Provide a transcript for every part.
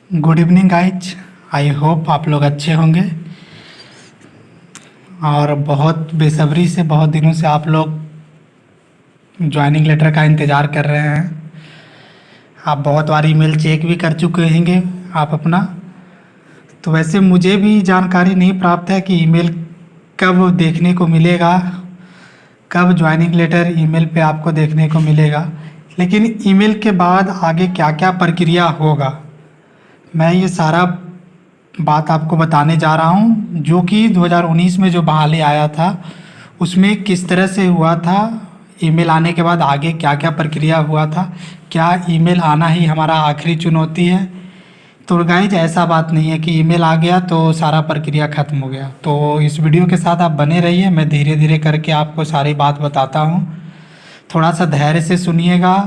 Good evening guys. I hope आप लोग अच्छे होंगे और बहुत बेसब्री से बहुत दिनों से आप लोग ज्वाइनिंग लेटर का इंतज़ार कर रहे हैं। आप बहुत बार ईमेल चेक भी कर चुके होंगे आप अपना। तो वैसे मुझे भी जानकारी नहीं प्राप्त है कि ईमेल कब देखने को मिलेगा, कब ज्वाइनिंग लेटर ईमेल पे आपको देखने को मिलेगा। लेकिन ईमेल के बाद आगे क्या क्या प्रक्रिया होगा, मैं ये सारा बात आपको बताने जा रहा हूँ। जो कि 2019 में जो बहाली आया था उसमें किस तरह से हुआ था, ईमेल आने के बाद आगे क्या क्या प्रक्रिया हुआ था, क्या ईमेल आना ही हमारा आखिरी चुनौती है। तो गाइज ऐसा बात नहीं है कि ईमेल आ गया तो सारा प्रक्रिया ख़त्म हो गया। तो इस वीडियो के साथ आप बने रहिए, मैं धीरे धीरे करके आपको सारी बात बताता हूँ। थोड़ा सा धैर्य से सुनिएगा,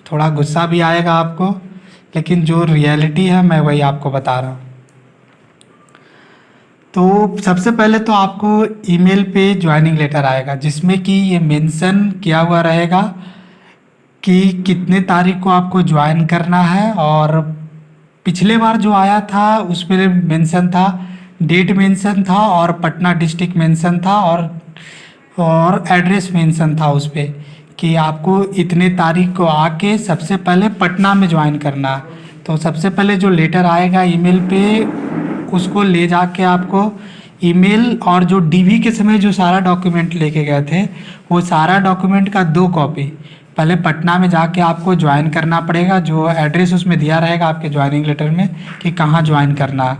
थोड़ा गुस्सा भी आएगा आपको, लेकिन जो रियलिटी है मैं वही आपको बता रहा हूँ। तो सबसे पहले तो आपको ईमेल पे ज्वाइनिंग लेटर आएगा जिसमें कि ये मेंशन किया हुआ रहेगा कि कितने तारीख को आपको ज्वाइन करना है। और पिछले बार जो आया था उसमें मेंशन था, डेट मेंशन था और पटना डिस्ट्रिक्ट मेंशन था और एड्रेस मेंशन था उस पर कि आपको इतने तारीख को आके सबसे पहले पटना में ज्वाइन करना है। तो सबसे पहले जो लेटर आएगा ईमेल पे उसको ले जाके आपको ईमेल और जो डीवी के समय जो सारा डॉक्यूमेंट लेके गए थे वो सारा डॉक्यूमेंट का 2 कॉपी पहले पटना में जाके आपको ज्वाइन करना पड़ेगा। जो एड्रेस उसमें दिया रहेगा आपके ज्वाइनिंग लेटर में कि कहाँ ज्वाइन करना है,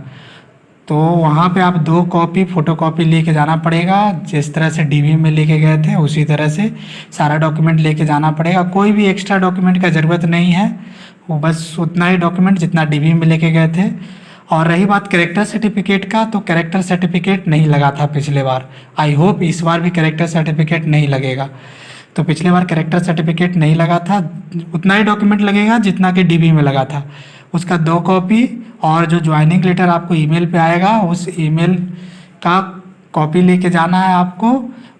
तो वहाँ पे आप 2 कॉपी फ़ोटोकॉपी लेके जाना पड़ेगा। जिस तरह से डीवी में लेके गए थे उसी तरह से सारा डॉक्यूमेंट लेके जाना पड़ेगा। कोई भी एक्स्ट्रा डॉक्यूमेंट का ज़रूरत नहीं है, वो बस उतना ही डॉक्यूमेंट जितना डीवी में लेके गए थे। और रही बात कैरेक्टर सर्टिफिकेट का, तो कैरेक्टर सर्टिफिकेट नहीं लगा था पिछले बार। आई होप इस बार भी कैरेक्टर सर्टिफिकेट नहीं लगेगा। तो पिछले बार कैरेक्टर सर्टिफिकेट नहीं लगा था, उतना ही डॉक्यूमेंट लगेगा जितना कि डीबी में लगा था, उसका 2 कॉपी। और जो ज्वाइनिंग लेटर आपको ईमेल पे आएगा उस ईमेल का कॉपी लेके जाना है आपको।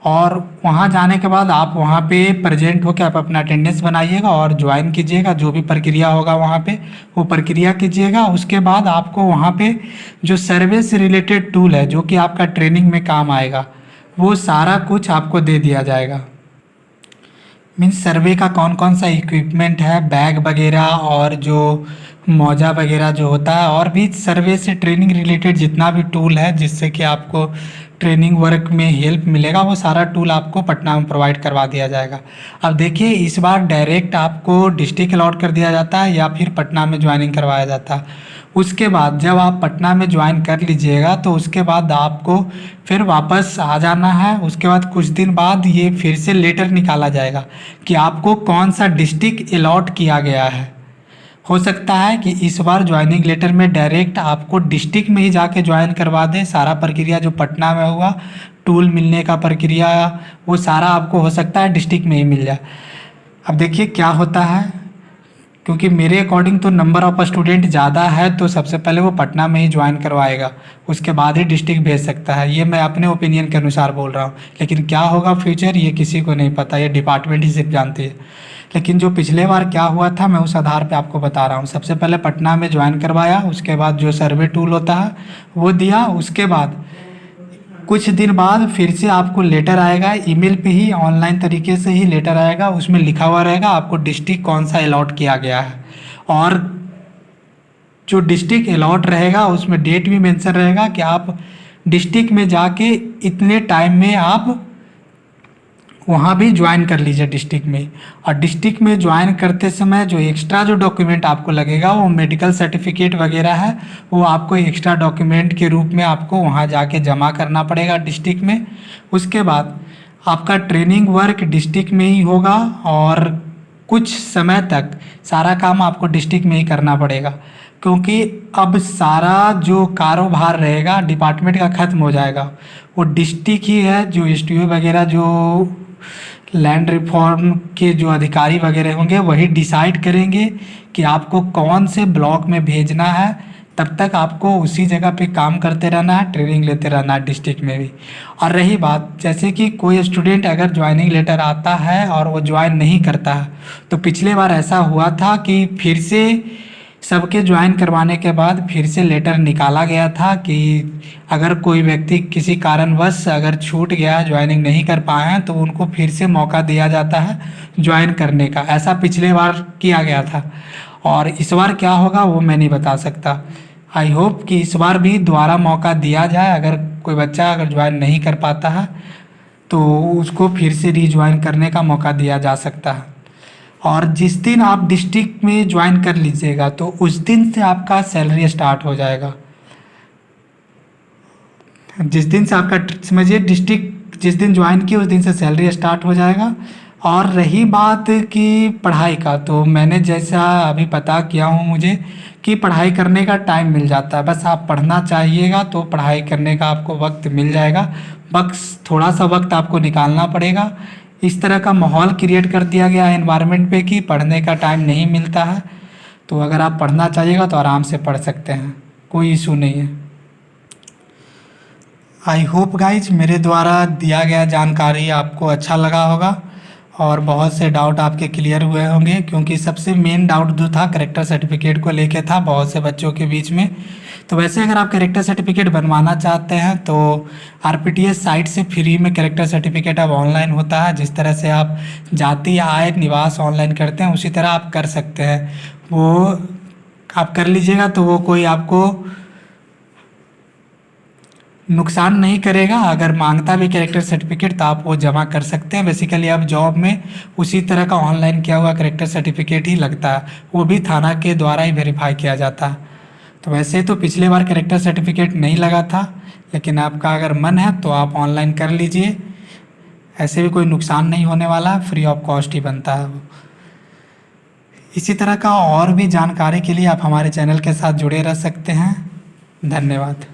और वहाँ जाने के बाद आप वहाँ पे प्रेजेंट होकर आप अपना अटेंडेंस बनाइएगा और ज्वाइन कीजिएगा। जो भी प्रक्रिया होगा वहाँ पे वो प्रक्रिया कीजिएगा। उसके बाद आपको वहाँ पे जो सर्वे से रिलेटेड टूल है जो कि आपका ट्रेनिंग में काम आएगा वो सारा कुछ आपको दे दिया जाएगा। मीन्स सर्वे का कौन कौन सा इक्विपमेंट है, बैग वगैरह और जो मौजा वगैरह जो होता है, और भी सर्वे से ट्रेनिंग रिलेटेड जितना भी टूल है जिससे कि आपको ट्रेनिंग वर्क में हेल्प मिलेगा वो सारा टूल आपको पटना में प्रोवाइड करवा दिया जाएगा। अब देखिए इस बार डायरेक्ट आपको डिस्ट्रिक्ट अलॉट कर दिया जाता है या फिर पटना में ज्वाइनिंग करवाया जाता है। उसके बाद जब आप पटना में ज्वाइन कर लीजिएगा तो उसके बाद आपको फिर वापस आ जाना है। उसके बाद कुछ दिन बाद ये फिर से लेटर निकाला जाएगा कि आपको कौन सा डिस्ट्रिक्ट अलॉट किया गया है। हो सकता है कि इस बार ज्वाइनिंग लेटर में डायरेक्ट आपको डिस्ट्रिक्ट में ही जाके ज्वाइन करवा दें। सारा प्रक्रिया जो पटना में हुआ, टूल मिलने का प्रक्रिया, वो सारा आपको हो सकता है डिस्ट्रिक्ट में ही मिल जाए। अब देखिए क्या होता है, क्योंकि मेरे अकॉर्डिंग तो नंबर ऑफ स्टूडेंट ज़्यादा है तो सबसे पहले वो पटना में ही ज्वाइन करवाएगा, उसके बाद ही डिस्ट्रिक्ट भेज सकता है। ये मैं अपने ओपिनियन के अनुसार बोल रहा हूँ, लेकिन क्या होगा फ्यूचर ये किसी को नहीं पता, ये डिपार्टमेंट ही सिर्फ जानती है। लेकिन जो पिछले बार क्या हुआ था मैं उस आधार पे आपको बता रहा हूँ। सबसे पहले पटना में ज्वाइन करवाया, उसके बाद जो सर्वे टूल होता है वो दिया। उसके बाद कुछ दिन बाद फिर से आपको लेटर आएगा ईमेल पे ही, ऑनलाइन तरीके से ही लेटर आएगा। उसमें लिखा हुआ रहेगा आपको डिस्ट्रिक्ट कौन सा अलॉट किया गया है, और जो डिस्ट्रिक्ट अलॉट रहेगा उसमें डेट भी मेंशन रहेगा कि आप डिस्ट्रिक्ट में जाके इतने टाइम में आप वहाँ भी ज्वाइन कर लीजिए डिस्ट्रिक्ट में। और डिस्ट्रिक्ट में ज्वाइन करते समय जो एक्स्ट्रा जो डॉक्यूमेंट आपको लगेगा वो मेडिकल सर्टिफिकेट वगैरह है, वो आपको एक्स्ट्रा डॉक्यूमेंट के रूप में आपको वहाँ जाके जमा करना पड़ेगा डिस्ट्रिक्ट में। उसके बाद आपका ट्रेनिंग वर्क डिस्ट्रिक्ट में ही होगा और कुछ समय तक सारा काम आपको डिस्ट्रिक्ट में ही करना पड़ेगा, क्योंकि अब सारा जो कारोबार रहेगा डिपार्टमेंट का ख़त्म हो जाएगा। वो डिस्ट्रिक्ट ही है, जो एसटीओ वगैरह जो लैंड रिफॉर्म के जो अधिकारी वगैरह होंगे वही डिसाइड करेंगे कि आपको कौन से ब्लॉक में भेजना है। तब तक आपको उसी जगह पे काम करते रहना है, ट्रेनिंग लेते रहना है डिस्ट्रिक्ट में भी। और रही बात, जैसे कि कोई स्टूडेंट अगर ज्वाइनिंग लेटर आता है और वो ज्वाइन नहीं करता है, तो पिछले बार ऐसा हुआ था कि फिर से सबके ज्वाइन करवाने के बाद फिर से लेटर निकाला गया था कि अगर कोई व्यक्ति किसी कारणवश अगर छूट गया, ज्वाइनिंग नहीं कर पाए हैं, तो उनको फिर से मौका दिया जाता है ज्वाइन करने का। ऐसा पिछले बार किया गया था और इस बार क्या होगा वो मैं नहीं बता सकता। आई होप कि इस बार भी दोबारा मौका दिया जाए। अगर कोई बच्चा अगर ज्वाइन नहीं कर पाता है तो उसको फिर से रीज्वाइन करने का मौका दिया जा सकता है। और जिस दिन आप डिस्ट्रिक्ट में ज्वाइन कर लीजिएगा तो उस दिन से आपका सैलरी स्टार्ट हो जाएगा। जिस दिन से आपका समझिए डिस्ट्रिक्ट जिस दिन ज्वाइन किए उस दिन से सैलरी स्टार्ट हो जाएगा। और रही बात कि पढ़ाई का, तो मैंने जैसा अभी पता किया हूँ मुझे कि पढ़ाई करने का टाइम मिल जाता है। बस आप पढ़ना चाहिएगा तो पढ़ाई करने का आपको वक्त मिल जाएगा। बस थोड़ा सा वक्त आपको निकालना पड़ेगा। इस तरह का माहौल क्रिएट कर दिया गया है एनवायरनमेंट पे कि पढ़ने का टाइम नहीं मिलता है। तो अगर आप पढ़ना चाहिएगा तो आराम से पढ़ सकते हैं, कोई इशू नहीं है। आई होप गाइज मेरे द्वारा दिया गया जानकारी आपको अच्छा लगा होगा और बहुत से डाउट आपके क्लियर हुए होंगे, क्योंकि सबसे मेन डाउट जो था करेक्टर सर्टिफिकेट को लेके था बहुत से बच्चों के बीच में। तो वैसे अगर आप करेक्टर सर्टिफिकेट बनवाना चाहते हैं तो आरपीटीएस साइट से फ्री में करेक्टर सर्टिफिकेट अब ऑनलाइन होता है। जिस तरह से आप जाति, आय, निवास ऑनलाइन करते हैं उसी तरह आप कर सकते हैं। वो आप कर लीजिएगा तो वो कोई आपको नुकसान नहीं करेगा। अगर मांगता भी कैरेक्टर सर्टिफिकेट तो आप वो जमा कर सकते हैं। बेसिकली अब जॉब में उसी तरह का ऑनलाइन किया हुआ कैरेक्टर सर्टिफिकेट ही लगता है, वो भी थाना के द्वारा ही वेरीफाई किया जाता है। तो वैसे तो पिछले बार कैरेक्टर सर्टिफिकेट नहीं लगा था, लेकिन आपका अगर मन है तो आप ऑनलाइन कर लीजिए। ऐसे भी कोई नुकसान नहीं होने वाला, फ्री ऑफ कॉस्ट ही बनता है वो। इसी तरह का और भी जानकारी के लिए आप हमारे चैनल के साथ जुड़े रह सकते हैं। धन्यवाद।